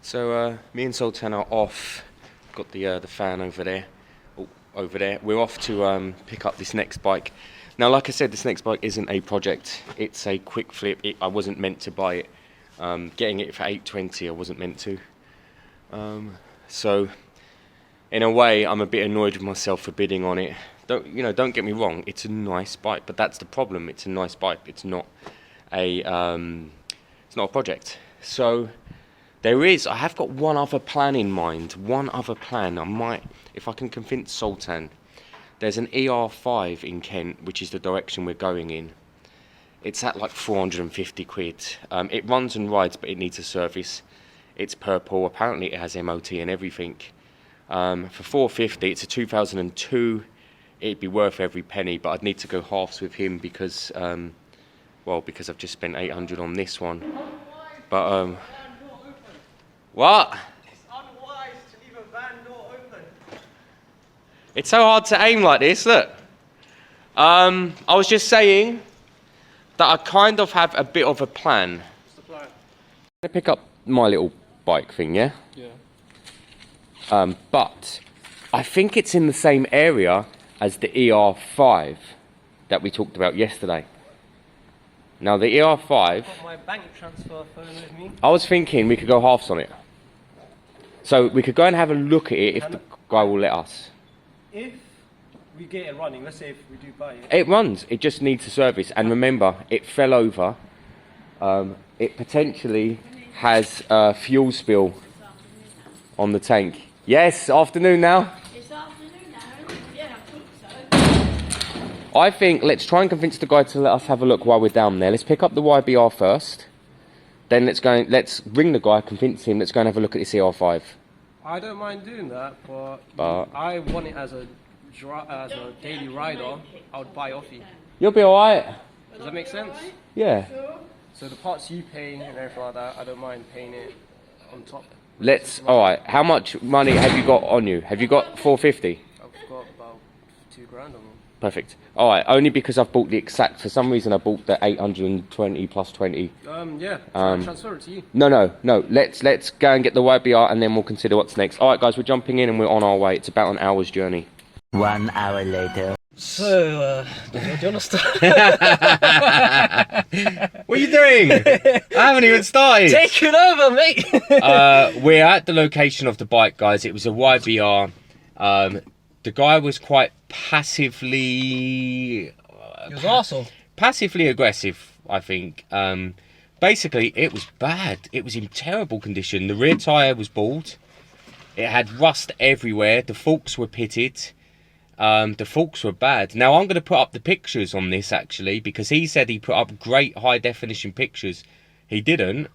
So me and Sultan are off. Got the fan over there. We're off to pick up this next bike. Now, like I said, this next bike isn't a project. It's a quick flip. I wasn't meant to buy it. Getting it for $820, I wasn't meant to. So, in a way, I'm a bit annoyed with myself for bidding on it. Don't get me wrong. It's a nice bike, but that's the problem. It's a nice bike. It's not a project. So. I have got one other plan in mind. One other plan. I might, if I can convince Sultan. There's an ER5 in Kent, which is the direction we're going in. It's at like 450 quid. It runs and rides, but it needs a service. It's purple. Apparently it has MOT and everything. For 450, it's a 2002. It'd be worth every penny, but I'd need to go halves with him because I've just spent 800 on this one. But what? It's unwise to leave a van door open. It's so hard to aim like this, look. I was just saying that I kind of have a bit of a plan. What's the plan? I'm gonna pick up my little bike thing, yeah? Yeah. But I think it's in the same area as the ER5 that we talked about yesterday. Now the ER5... I've got my bank transfer phone with me. I was thinking we could go halves on it. So we could go and have a look at it if the guy will let us. If we get it running, let's say if we do buy it. It runs, it just needs a service. And remember, it fell over. It potentially has a fuel spill on the tank. Yes, afternoon now. It's afternoon now. Yeah, I think so. I think let's try and convince the guy to let us have a look while we're down there. Let's pick up the YBR first. Then let's ring the guy, convince him, let's go and have a look at the CR5. I don't mind doing that, but I want it as a daily rider. I would buy off you. You'll be alright. Does that make sense? Yeah. So the parts you pay and everything like that, I don't mind paying it on top. Alright, how much money have you got on you? Have you got 450? I've got about $2,000 on me. Perfect. Alright, only because I've bought the exact, for some reason I bought the 820 plus 20. Yeah, transfer it to you. No, let's go and get the YBR and then we'll consider what's next. Alright guys, we're jumping in and we're on our way. It's about an hour's journey. 1 hour later. So, do you want to start? What are you doing? I haven't even started. Take it over, mate. We're at the location of the bike, guys. It was a YBR. The guy was quite passively... He was arsehole. Passively aggressive, I think. Basically, it was bad. It was in terrible condition. The rear tyre was bald. It had rust everywhere. The forks were pitted. The forks were bad. Now, I'm going to put up the pictures on this, actually, because he said he put up great high-definition pictures. He didn't.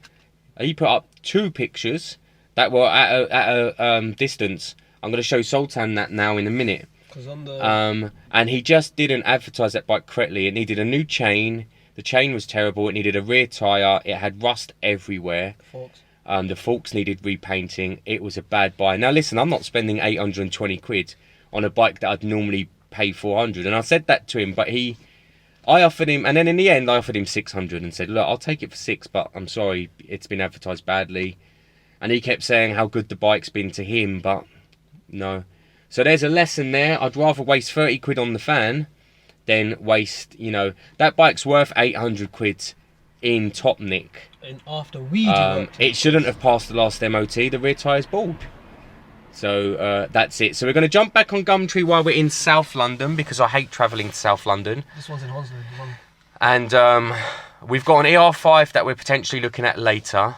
He put up 2 pictures that were at a distance. I'm going to show Sultan that now in a minute. And he just didn't advertise that bike correctly. It needed a new chain. The chain was terrible. It needed a rear tyre. It had rust everywhere. The forks needed repainting. It was a bad buy. Now listen, I'm not spending 820 quid on a bike that I'd normally pay 400. And I said that to him, but I offered him, and then in the end I offered him 600 and said, look, I'll take it for 6, but I'm sorry, it's been advertised badly. And he kept saying how good the bike's been to him, but no. So there's a lesson there. I'd rather waste 30 quid on the fan than waste, that bike's worth 800 quid in top nick. And after we do it shouldn't have passed the last MOT. The rear tyre's bald. So that's it. So we're going to jump back on Gumtree while we're in South London, because I hate travelling to South London. This one's in Hounslow. And we've got an ER5 that we're potentially looking at later.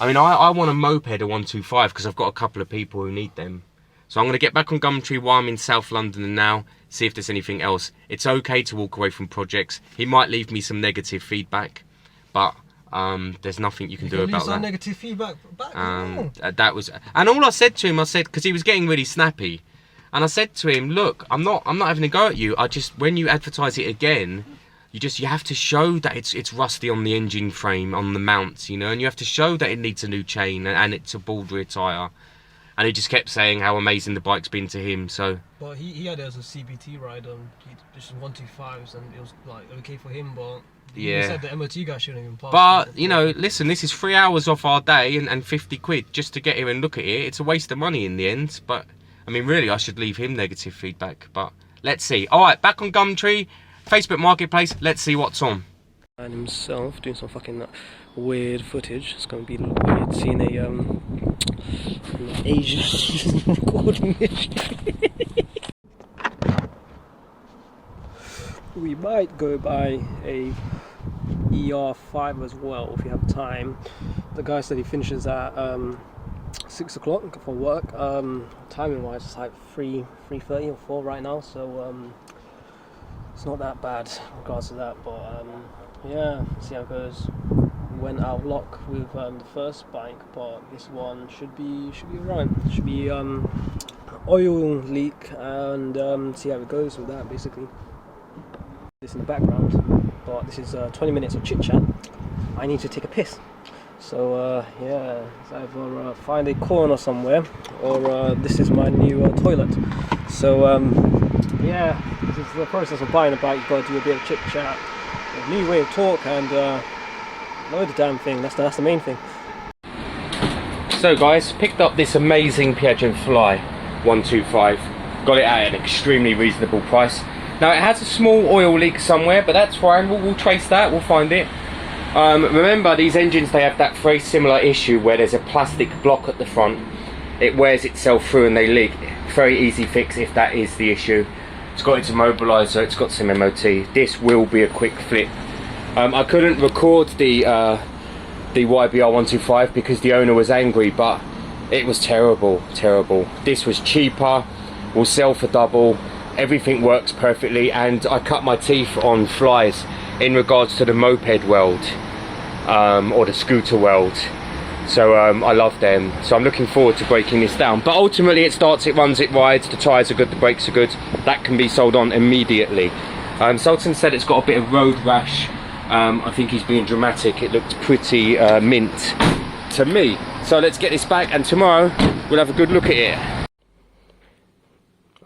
I mean, I want a moped, a 125, because I've got a couple of people who need them. So I'm going to get back on Gumtree while I'm in South London and now see if there's anything else. It's okay to walk away from projects. He might leave me some negative feedback, but there's nothing you can do about that. Negative feedback back. That was, and all I said to him, because he was getting really snappy, and I said to him, look, I'm not having a go at you. When you advertise it again, you have to show that it's rusty on the engine frame, on the mounts, and you have to show that it needs a new chain and it's a bald rear tyre. And he just kept saying how amazing the bike's been to him. So, but he had it as a CBT rider. He just 125s, and it was like okay for him. But You said the MOT guy shouldn't even pass. But, you know, listen, this is 3 hours off our day and 50 quid just to get here and look at it. It's a waste of money in the end. But, I mean, really, I should leave him negative feedback. But, let's see. Alright, back on Gumtree, Facebook Marketplace. Let's see what's on. And himself doing some fucking weird footage. It's going to be a little weird seeing a an Asian recording this. We might go by a ER5 as well if you have time. The guy said he finishes at 6 o'clock for work. Timing wise, it's like 3:30 or 4 right now, so it's not that bad in regards to that. But yeah, see how it goes. Went out of luck with the first bike, but this one should be alright. Should be oil leak, and see how it goes with that basically. This in the background, but this is 20 minutes of chit chat. I need to take a piss, so yeah, it's either find a corner somewhere, or this is my new toilet. So yeah, this is the process of buying a bike. You've got to do a bit of chit chat, a new way of talk, and know the damn thing. That's the main thing. So guys, picked up this amazing Peugeot Fly 125. Got it at an extremely reasonable price. Now it has a small oil leak somewhere, but that's fine. We'll trace that. We'll find it. Remember, these engines, they have that very similar issue where there's a plastic block at the front. It wears itself through and they leak. Very easy fix if that is the issue. It's got its immobiliser. It's got some MOT. This will be a quick flip. I couldn't record the YBR 125 because the owner was angry, but it was terrible. This was cheaper. Will sell for double. Everything works perfectly, and I cut my teeth on Flies in regards to the moped world, or the scooter world. So I love them. So I'm looking forward to breaking this down. But ultimately it starts, it runs, it rides, the tyres are good, the brakes are good. That can be sold on immediately. Sultan said it's got a bit of road rash. I think he's being dramatic. It looked pretty mint to me. So let's get this back, and tomorrow we'll have a good look at it.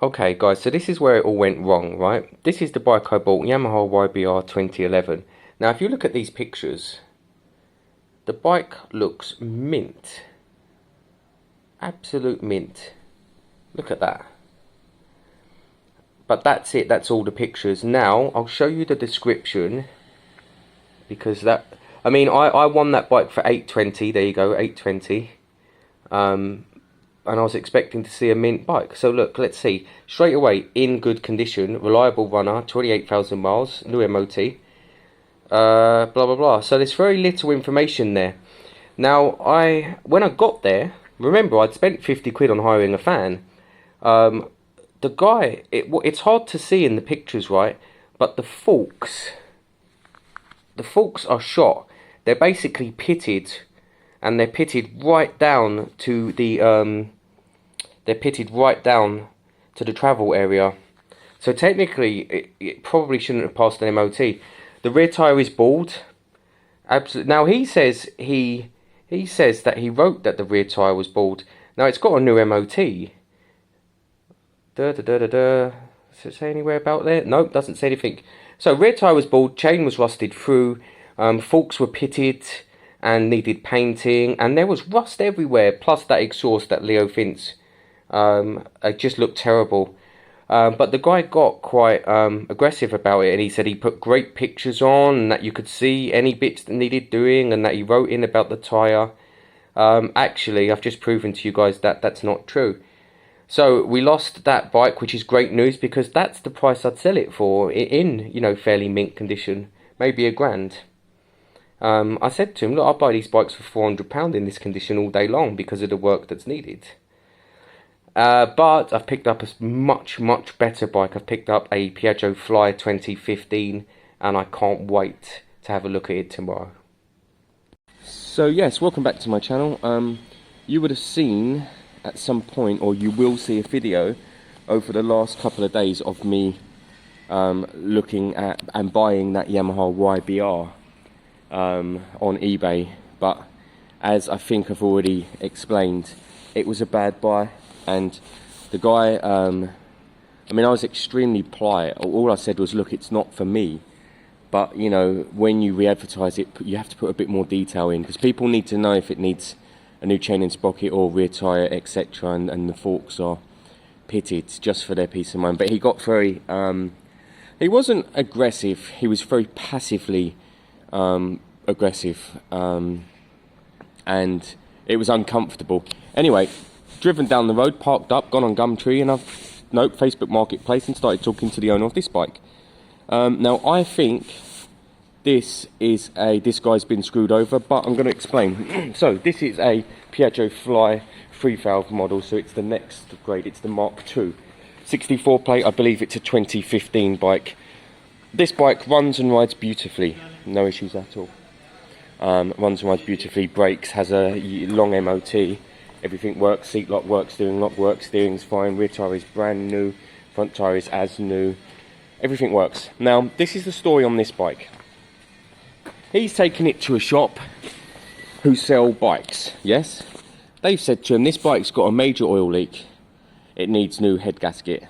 Okay guys, so this is where it all went wrong, right? This is the bike I bought, Yamaha YBR 2011. Now if you look at these pictures, the bike looks mint. Absolute mint. Look at that. But that's it, that's all the pictures. Now, I'll show you the description, because that, I mean, I won that bike for 820, there you go, 820. And I was expecting to see a mint bike. So look, let's see. Straight away, in good condition, reliable runner, 28,000 miles, new MOT, blah blah blah. So there's very little information there. Now, when I got there, remember I'd spent 50 quid on hiring a fan. The guy, it's hard to see in the pictures, right? But the forks are shot. They're basically pitted. And they're pitted right down to the travel area. So technically, it probably shouldn't have passed an MOT. The rear tyre is bald. Absolutely. Now he says that he wrote that the rear tyre was bald. Now it's got a new MOT. Does it say anywhere about there? Nope, doesn't say anything. So rear tyre was bald. Chain was rusted through. Forks were pitted and needed painting, and there was rust everywhere, plus that exhaust, that Leo Finz, it just looked terrible. But the guy got quite aggressive about it, and he said he put great pictures on, and that you could see any bits that needed doing, and that he wrote in about the tyre. Actually, I've just proven to you guys that that's not true. So we lost that bike, which is great news, because that's the price I'd sell it for, in, you know, fairly mint condition, maybe £1,000. I said to him, look, I'll buy these bikes for £400 in this condition all day long because of the work that's needed. But I've picked up a much better bike. I've picked up a Peugeot Fly 2015, and I can't wait to have a look at it tomorrow. So yes, welcome back to my channel. You would have seen at some point, or you will see a video over the last couple of days of me looking at and buying that Yamaha YBR on eBay. But as I think I've already explained, it was a bad buy, and the guy, I mean, I was extremely polite. All I said was, look, it's not for me. but you know, when you re-advertise it, you have to put a bit more detail in, because people need to know if it needs a new chain and sprocket or rear tyre, etc., and the forks are pitted, just for their peace of mind. But he got very he wasn't aggressive, he was very passively aggressive, and it was uncomfortable. Anyway, driven down the road, parked up, gone on Gumtree, and I've Facebook Marketplace and started talking to the owner of this bike. Now I think this guy's been screwed over, but I'm going to explain. So this is a Peugeot Fly 3-valve model, so it's the next grade, it's the Mark II. 64 plate, I believe it's a 2015 bike. This bike runs and rides beautifully, no issues at all. Runs and rides beautifully, brakes, has a long MOT, everything works, seat lock works, steering's fine, rear tyre is brand new, front tyre is as new, everything works. Now, this is the story on this bike. He's taken it to a shop who sell bikes, yes? They've said to him, this bike's got a major oil leak, it needs new head gasket.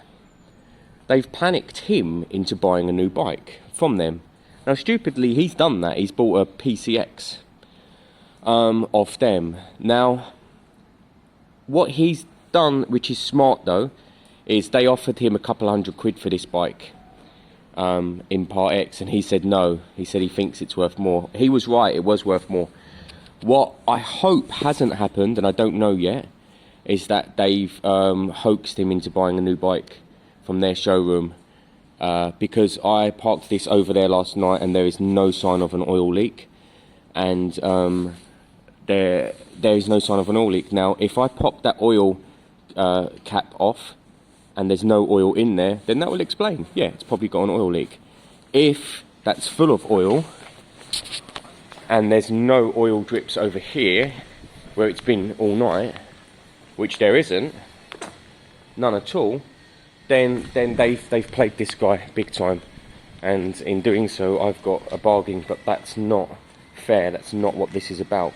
They've panicked him into buying a new bike from them. Now, stupidly, he's done that. He's bought a PCX off them. Now, what he's done, which is smart though, is they offered him a couple £100 for this bike in Part X, and he said no. He said he thinks it's worth more. He was right, it was worth more. What I hope hasn't happened, and I don't know yet, is that they've hoaxed him into buying a new bike from their showroom, because I parked this over there last night and there is no sign of an oil leak, and there is no sign of an oil leak. Now, if I pop that oil cap off and there's no oil in there, then that will explain, yeah, it's probably got an oil leak. If that's full of oil and there's no oil drips over here where it's been all night, which there isn't, none at all, then they've played this guy big time, and in doing so I've got a bargain. But that's not fair, that's not what this is about.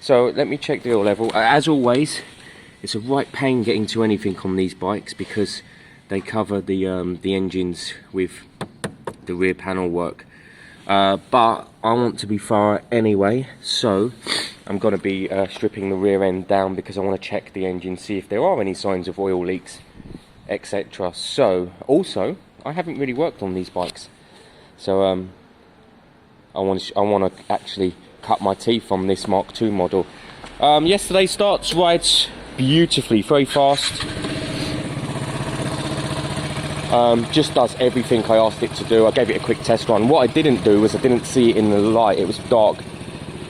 So let me check the oil level. As always, it's a right pain getting to anything on these bikes, because they cover the engines with the rear panel work, but I want to be thorough anyway, so I'm going to be stripping the rear end down, because I want to check the engine, see if there are any signs of oil leaks, etc. So, also, I haven't really worked on these bikes, so I want to actually cut my teeth on this Mark II model. Yesterday starts, rides beautifully, very fast. Just does everything I asked it to do. I gave it a quick test run. What I didn't do was I didn't see it in the light, it was dark.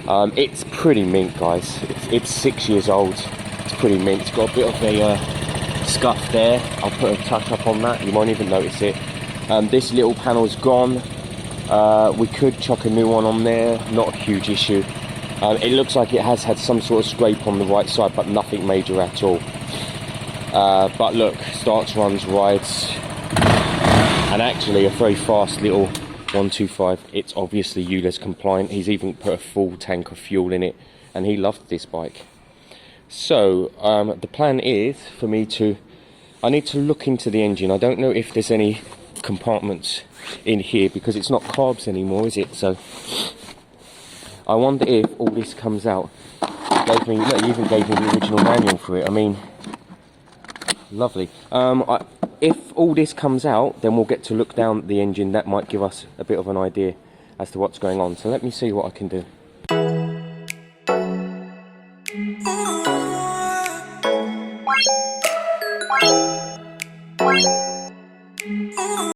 It's pretty mint, guys. It's 6 years old. It's pretty mint. It's got a bit of a scuff there. I'll put a touch up on that, you won't even notice it. This little panel's gone. We could chuck a new one on there, not a huge issue. It looks like it has had some sort of scrape on the right side, but nothing major at all. But look, starts, runs, rides, and actually a very fast little 125. It's obviously ULEZ compliant. He's even put a full tank of fuel in it, and he loved this bike. So the plan is for me I need to look into the engine. I don't know if there's any compartments in here, because it's not carbs anymore, is it? So I wonder if all this comes out. Look, he even gave me the original manual for it. I mean, lovely. If all this comes out, then we'll get to look down at the engine. That might give us a bit of an idea as to what's going on. So let me see what I can do.